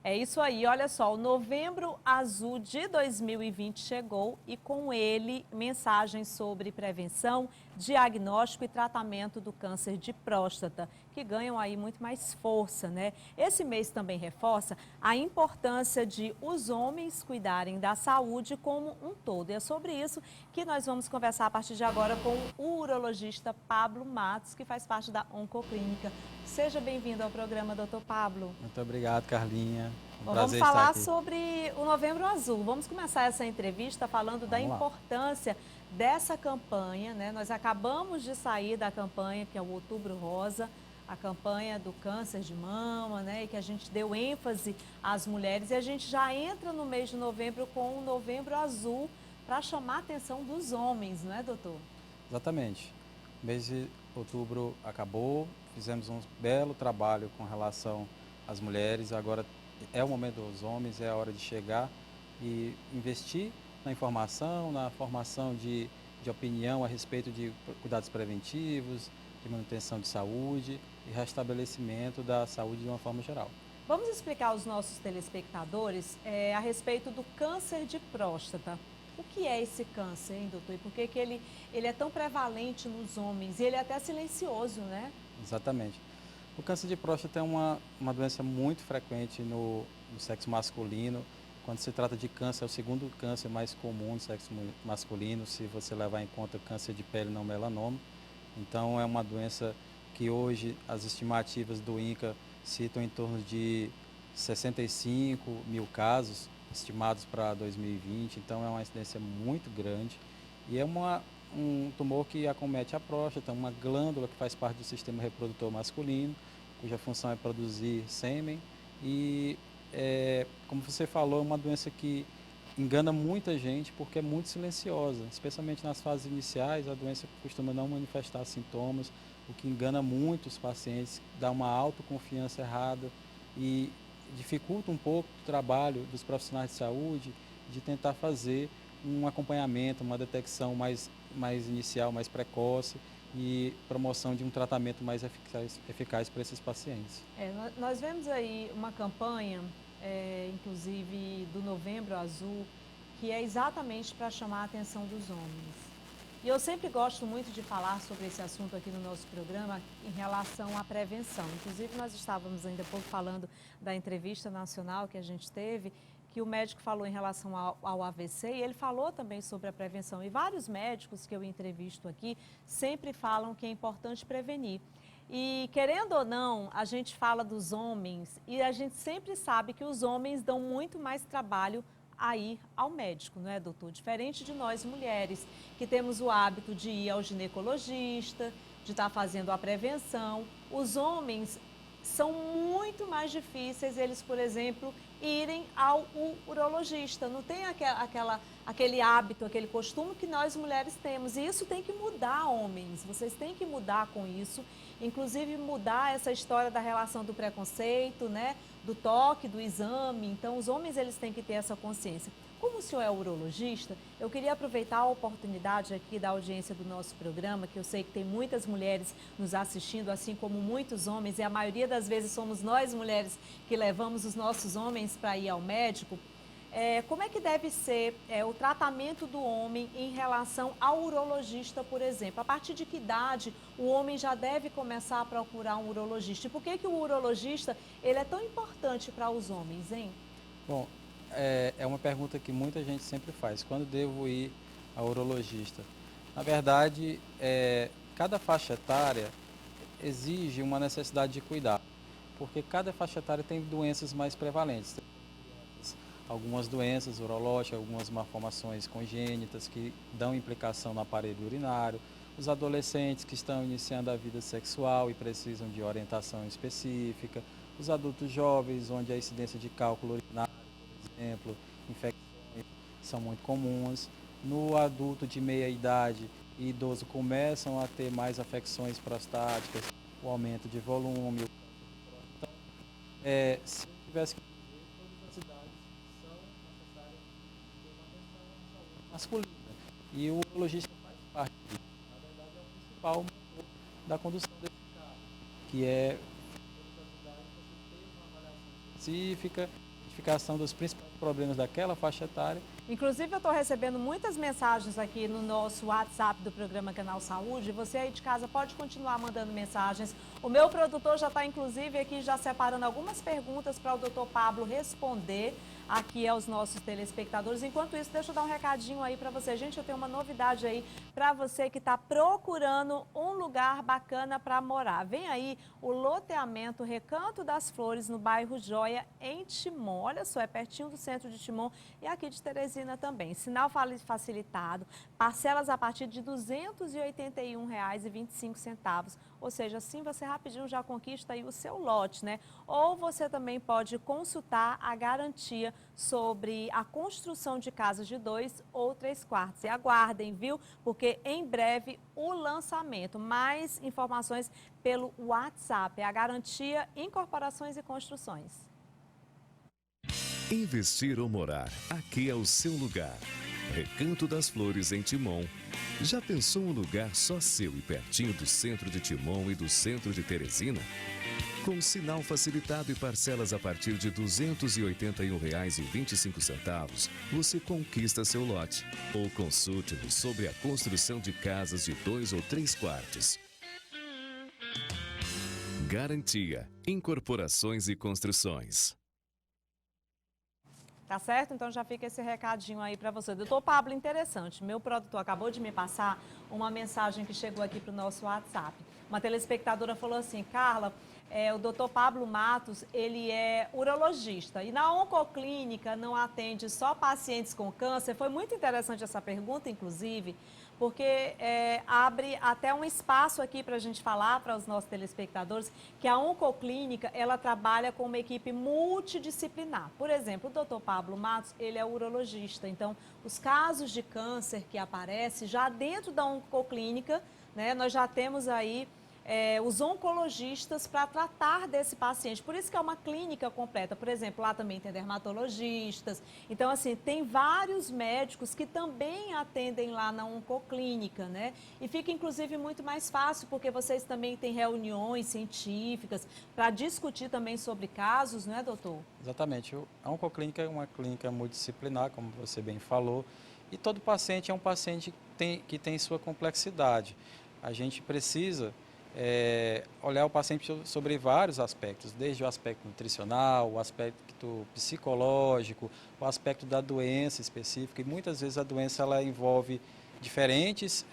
É isso aí, olha só, o Novembro Azul de 2020 chegou e com ele mensagens sobre prevenção, diagnóstico e tratamento do câncer de próstata, que ganham aí muito mais força, né? Esse mês também reforça a importância de os homens cuidarem da saúde como um todo. E é sobre isso que nós vamos conversar a partir de agora com o urologista Pablo Matos, que faz parte da Oncoclínica. Seja bem-vindo ao programa, doutor Pablo. Muito obrigado, Carlinha. Um Bom, vamos prazer estar falar aqui. sobre o Novembro Azul. Vamos começar essa entrevista falando da Vamos lá. importância dessa campanha, né? Nós acabamos de sair da campanha, que é o Outubro Rosa, a campanha do câncer de mama, né? E que a gente deu ênfase às mulheres. E a gente já entra no mês de novembro com o Novembro Azul para chamar a atenção dos homens, não é, doutor? Exatamente. O mês de outubro acabou, fizemos um belo trabalho com relação às mulheres. Agora é o momento dos homens, é a hora de chegar e investir na informação, na formação de opinião a respeito de cuidados preventivos, de manutenção de saúde e restabelecimento da saúde de uma forma geral. Vamos explicar aos nossos telespectadores a respeito do câncer de próstata. O que é esse câncer, hein, doutor? E por que ele é tão prevalente nos homens? E ele é até silencioso, né? Exatamente. O câncer de próstata é uma doença muito frequente no sexo masculino. Quando se trata de câncer, é o segundo câncer mais comum no sexo masculino, se você levar em conta câncer de pele não melanoma. Então, é uma doença que hoje as estimativas do INCA citam em torno de 65 mil casos estimados para 2020. Então, é uma incidência muito grande e é um tumor que acomete a próstata, uma glândula que faz parte do sistema reprodutor masculino, cuja função é produzir sêmen e, como você falou, é uma doença que engana muita gente porque é muito silenciosa, especialmente nas fases iniciais. A doença costuma não manifestar sintomas, o que engana muito os pacientes, dá uma autoconfiança errada e dificulta um pouco o trabalho dos profissionais de saúde de tentar fazer um acompanhamento, uma detecção mais inicial, mais precoce e promoção de um tratamento mais eficaz para esses pacientes. Nós vemos aí uma campanha, inclusive do Novembro Azul, que é exatamente para chamar a atenção dos homens. E eu sempre gosto muito de falar sobre esse assunto aqui no nosso programa em relação à prevenção. Inclusive, nós estávamos ainda há pouco falando da entrevista nacional que a gente teve, que o médico falou em relação ao AVC e ele falou também sobre a prevenção. E vários médicos que eu entrevisto aqui sempre falam que é importante prevenir. E querendo ou não, a gente fala dos homens e a gente sempre sabe que os homens dão muito mais trabalho a ir ao médico, não é, doutor? Diferente de nós mulheres, que temos o hábito de ir ao ginecologista, de estar fazendo a prevenção. Os homens são muito mais difíceis, eles, por exemplo, irem ao urologista. Não tem aquele hábito, aquele costume que nós mulheres temos. E isso tem que mudar, homens. Vocês têm que mudar com isso. Inclusive mudar essa história da relação do preconceito, né? Do toque, do exame. Então, os homens eles têm que ter essa consciência. Como o senhor é urologista, eu queria aproveitar a oportunidade aqui da audiência do nosso programa, que eu sei que tem muitas mulheres nos assistindo, assim como muitos homens, e a maioria das vezes somos nós mulheres que levamos os nossos homens para ir ao médico. Como é que deve ser o tratamento do homem em relação ao urologista, por exemplo? A partir de que idade o homem já deve começar a procurar um urologista? E por que o urologista ele é tão importante para os homens, hein? Bom, é uma pergunta que muita gente sempre faz: quando devo ir ao urologista? Na verdade, cada faixa etária exige uma necessidade de cuidado, porque cada faixa etária tem doenças mais prevalentes. Algumas doenças urológicas, algumas malformações congênitas que dão implicação no aparelho urinário, os adolescentes que estão iniciando a vida sexual e precisam de orientação específica, os adultos jovens, onde a incidência de cálculo urinário, por exemplo, infecções são muito comuns. No adulto de meia idade e idoso começam a ter mais afecções prostáticas, o aumento de volume. Então, se eu tivesse que dizer, todas as idades são necessárias ter uma atenção à saúde masculina. E o urologista faz parte disso. Na verdade, é o principal motor da condução desse carro, que é, em todas as idades, você ter uma avaliação específica identificação dos principais problemas daquela faixa etária. Inclusive, eu estou recebendo muitas mensagens aqui no nosso WhatsApp do programa Canal Saúde. Você aí de casa pode continuar mandando mensagens. O meu produtor já está, inclusive, aqui já separando algumas perguntas para o doutor Pablo responder aqui aos nossos telespectadores. Enquanto isso, deixa eu dar um recadinho aí para você. Gente, eu tenho uma novidade aí para você que está procurando um lugar bacana para morar. Vem aí o loteamento Recanto das Flores, no bairro Joia, em Timon. Olha só, é pertinho do centro de Timon e aqui de Teresina também. Sinal facilitado, parcelas a partir de R$ 281,25. Ou seja, assim você rapidinho já conquista aí o seu lote, né? Ou você também pode consultar a garantia sobre a construção de casas de 2 ou 3 quartos. E aguardem, viu? Porque em breve o lançamento. Mais informações pelo WhatsApp. É a garantia Incorporações e Construções. Investir ou morar, aqui é o seu lugar. Recanto das Flores, em Timon. Já pensou um lugar só seu e pertinho do centro de Timon e do centro de Teresina? Com sinal facilitado e parcelas a partir de R$ 281,25, você conquista seu lote. Ou consulte-nos sobre a construção de casas de 2 ou 3 quartos. Garantia Incorporações e Construções. Tá certo? Então já fica esse recadinho aí para você. Doutor Pablo, interessante. Meu produtor acabou de me passar uma mensagem que chegou aqui para o nosso WhatsApp. Uma telespectadora falou assim: Carla, o doutor Pablo Matos, ele é urologista e na oncoclínica não atende só pacientes com câncer. Foi muito interessante essa pergunta, inclusive, porque abre até um espaço aqui para a gente falar para os nossos telespectadores que a oncoclínica, ela trabalha com uma equipe multidisciplinar. Por exemplo, o doutor Pablo Matos, ele é urologista, então os casos de câncer que aparecem já dentro da oncoclínica, né, nós já temos aí os oncologistas para tratar desse paciente. Por isso que é uma clínica completa. Por exemplo, lá também tem dermatologistas. Então, assim, tem vários médicos que também atendem lá na oncoclínica, né? E fica, inclusive, muito mais fácil, porque vocês também têm reuniões científicas para discutir também sobre casos, não é, doutor? Exatamente. A oncoclínica é uma clínica multidisciplinar, como você bem falou, e todo paciente é um paciente que tem sua complexidade. A gente precisa olhar o paciente sobre vários aspectos, desde o aspecto nutricional, o aspecto psicológico, o aspecto da doença específica, e muitas vezes a doença ela envolve diferentes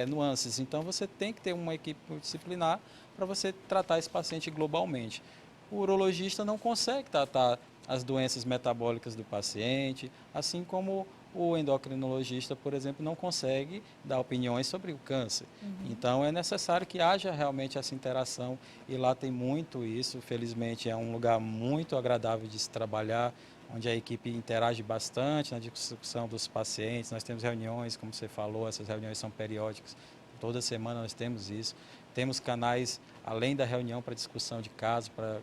nuances, então você tem que ter uma equipe multidisciplinar para você tratar esse paciente globalmente. O urologista não consegue tratar as doenças metabólicas do paciente, assim como o endocrinologista, por exemplo, não consegue dar opiniões sobre o câncer. Então, é necessário que haja realmente essa interação e lá tem muito isso. Felizmente, é um lugar muito agradável de se trabalhar, onde a equipe interage bastante na discussão dos pacientes. Nós temos reuniões, como você falou, essas reuniões são periódicas. Toda semana nós temos isso. Temos canais, além da reunião, para discussão de casos, para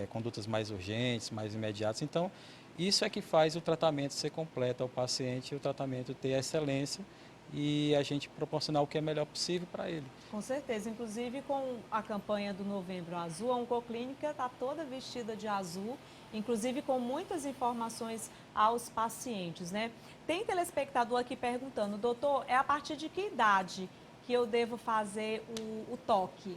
condutas mais urgentes, mais imediatas. Então, isso é que faz o tratamento ser completo ao paciente, o tratamento ter excelência e a gente proporcionar o que é melhor possível para ele. Com certeza, inclusive com a campanha do Novembro Azul, a oncoclínica está toda vestida de azul, inclusive com muitas informações aos pacientes, né? Tem telespectador aqui perguntando: doutor, é a partir de que idade que eu devo fazer o toque?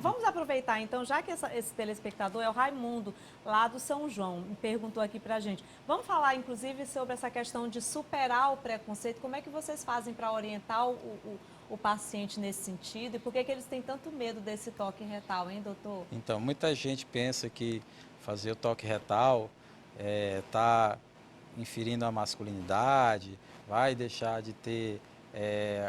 Vamos aproveitar então, já que esse telespectador é o Raimundo, lá do São João, me perguntou aqui pra gente. Vamos falar inclusive sobre essa questão de superar o preconceito. Como é que vocês fazem para orientar o paciente nesse sentido? E por que eles têm tanto medo desse toque retal, hein, doutor? Então, muita gente pensa que fazer o toque retal está inferindo a masculinidade, vai deixar de ter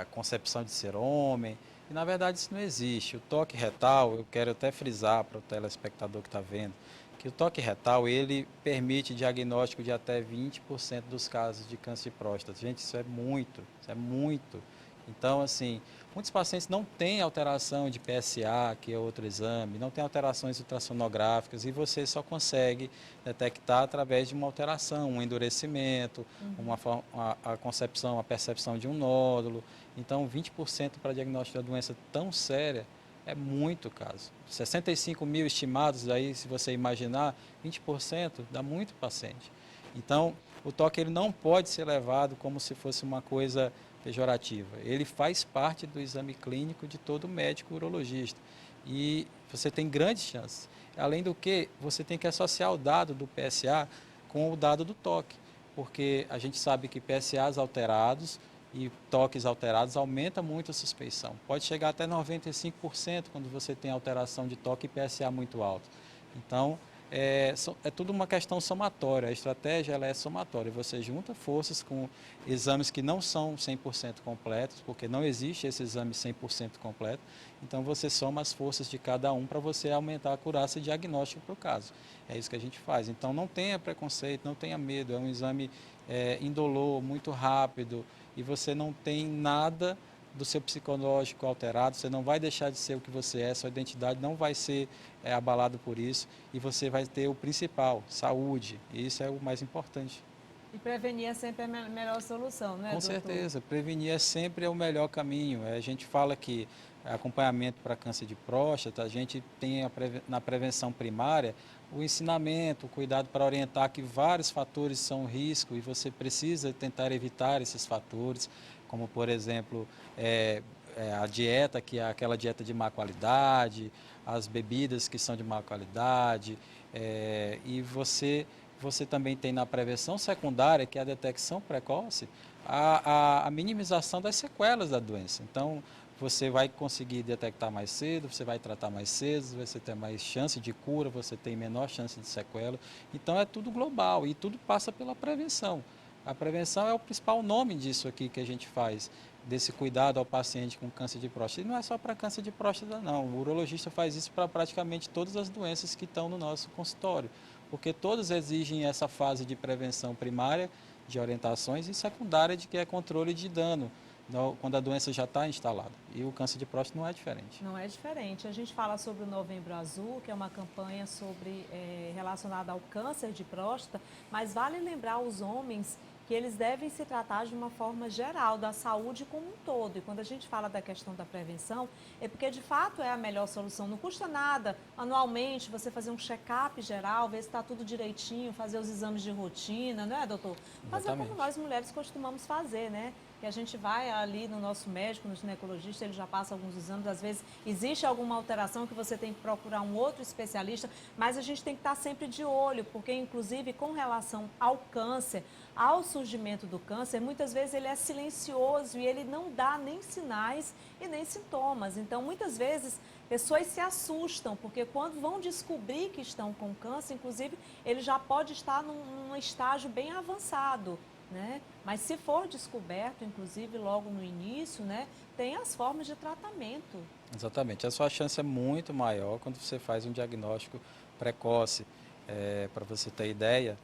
a concepção de ser homem. E, na verdade, isso não existe. O toque retal, eu quero até frisar para o telespectador que está vendo, que o toque retal, ele permite diagnóstico de até 20% dos casos de câncer de próstata. Gente, isso é muito, isso é muito. Então, assim, muitos pacientes não têm alteração de PSA, que é outro exame, não tem alterações ultrassonográficas e você só consegue detectar através de uma alteração, um endurecimento, a concepção, a percepção de um nódulo. Então, 20% para diagnóstico da doença tão séria é muito caso. 65 mil estimados, aí se você imaginar, 20% dá muito paciente. Então, o toque ele não pode ser levado como se fosse uma coisa pejorativa. Ele faz parte do exame clínico de todo médico urologista. E você tem grandes chances. Além do que, você tem que associar o dado do PSA com o dado do toque, porque a gente sabe que PSAs alterados e toques alterados aumenta muito a suspeição. Pode chegar até 95% quando você tem alteração de toque e PSA muito alto. Então, é tudo uma questão somatória, a estratégia ela é somatória, você junta forças com exames que não são 100% completos, porque não existe esse exame 100% completo, então você soma as forças de cada um para você aumentar a acurácia diagnóstica para o caso. É isso que a gente faz, então não tenha preconceito, não tenha medo, é um exame indolor, muito rápido, e você não tem nada do seu psicológico alterado, você não vai deixar de ser o que você é, sua identidade não vai ser abalada por isso e você vai ter o principal, saúde, e isso é o mais importante. E prevenir é sempre a melhor solução, não é, Com doutor? certeza, prevenir é sempre o melhor caminho. A gente fala que acompanhamento para câncer de próstata, a gente tem na prevenção primária o ensinamento, o cuidado para orientar que vários fatores são risco e você precisa tentar evitar esses fatores, como por exemplo a dieta, que é aquela dieta de má qualidade, as bebidas que são de má qualidade, e você também tem na prevenção secundária, que é a detecção precoce, a minimização das sequelas da doença. Então, você vai conseguir detectar mais cedo, você vai tratar mais cedo, você tem mais chance de cura, você tem menor chance de sequela. Então, é tudo global e tudo passa pela prevenção. A prevenção é o principal nome disso aqui que a gente faz, desse cuidado ao paciente com câncer de próstata. E não é só para câncer de próstata, não. O urologista faz isso para praticamente todas as doenças que estão no nosso consultório, porque todas exigem essa fase de prevenção primária, de orientações, e secundária, de que é controle de dano, quando a doença já está instalada. E o câncer de próstata não é diferente. Não é diferente. A gente fala sobre o Novembro Azul, que é uma campanha relacionada ao câncer de próstata, mas vale lembrar aos homens que eles devem se tratar de uma forma geral, da saúde como um todo. E quando a gente fala da questão da prevenção, é porque de fato é a melhor solução. Não custa nada, anualmente, você fazer um check-up geral, ver se está tudo direitinho, fazer os exames de rotina, não é, doutor? Fazer como nós mulheres costumamos fazer, né? Que a gente vai ali no nosso médico, no ginecologista, ele já passa alguns exames, às vezes existe alguma alteração que você tem que procurar um outro especialista, mas a gente tem que estar sempre de olho, porque inclusive com relação ao câncer, ao surgimento do câncer, muitas vezes ele é silencioso e ele não dá nem sinais e nem sintomas. Então, muitas vezes, pessoas se assustam, porque quando vão descobrir que estão com câncer, inclusive, ele já pode estar num estágio bem avançado, né? Mas se for descoberto, inclusive logo no início, né, tem as formas de tratamento. Exatamente. A sua chance é muito maior quando você faz um diagnóstico precoce. Para você ter ideia,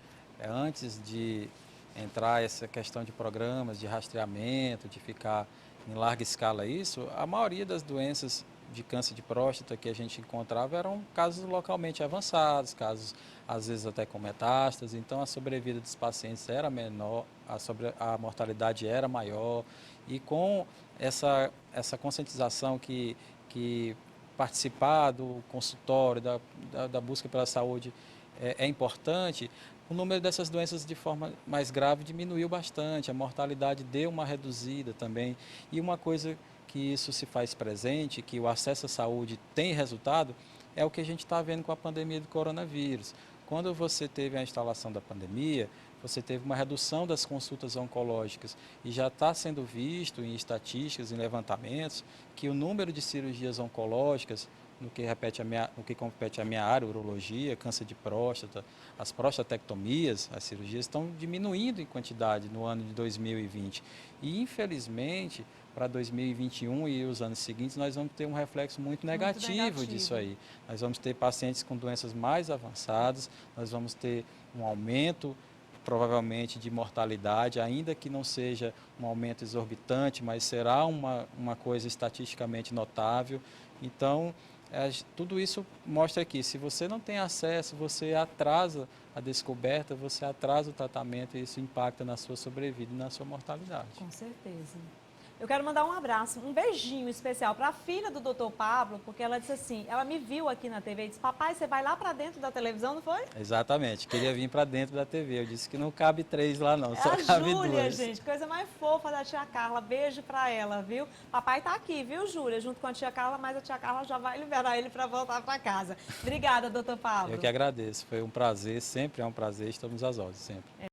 antes de entrar essa questão de programas de rastreamento, de ficar em larga escala isso, a maioria das doenças de câncer de próstata que a gente encontrava eram casos localmente avançados, casos às vezes até com metástase, então a sobrevida dos pacientes era menor, a mortalidade era maior, e com essa conscientização que participar do consultório, da busca pela saúde é importante, o número dessas doenças de forma mais grave diminuiu bastante, a mortalidade deu uma reduzida também, e uma coisa que isso se faz presente, que o acesso à saúde tem resultado, é o que a gente está vendo com a pandemia do coronavírus. Quando você teve a instalação da pandemia, você teve uma redução das consultas oncológicas e já está sendo visto em estatísticas, em levantamentos, que o número de cirurgias oncológicas, no que compete a minha área, urologia, câncer de próstata, as prostatectomias, as cirurgias estão diminuindo em quantidade no ano de 2020. E, infelizmente, para 2021 e os anos seguintes, nós vamos ter um reflexo muito negativo disso aí. Nós vamos ter pacientes com doenças mais avançadas, nós vamos ter um aumento, provavelmente, de mortalidade, ainda que não seja um aumento exorbitante, mas será uma coisa estatisticamente notável. Então, tudo isso mostra que se você não tem acesso, você atrasa a descoberta, você atrasa o tratamento e isso impacta na sua sobrevida e na sua mortalidade. Com certeza. Eu quero mandar um abraço, um beijinho especial para a filha do Dr. Pablo, porque ela disse assim, ela me viu aqui na TV e disse, papai, você vai lá para dentro da televisão, não foi? Exatamente, queria vir para dentro da TV. Eu disse que não cabe 3 lá não, É só a cabe Júlia, 2. gente, coisa mais fofa da tia Carla. Beijo para ela, viu? Papai tá aqui, viu, Júlia, junto com a tia Carla, mas a tia Carla já vai liberar ele para voltar para casa. Obrigada, doutor Pablo. Eu que agradeço, foi um prazer, sempre é um prazer, estamos às ordens, sempre.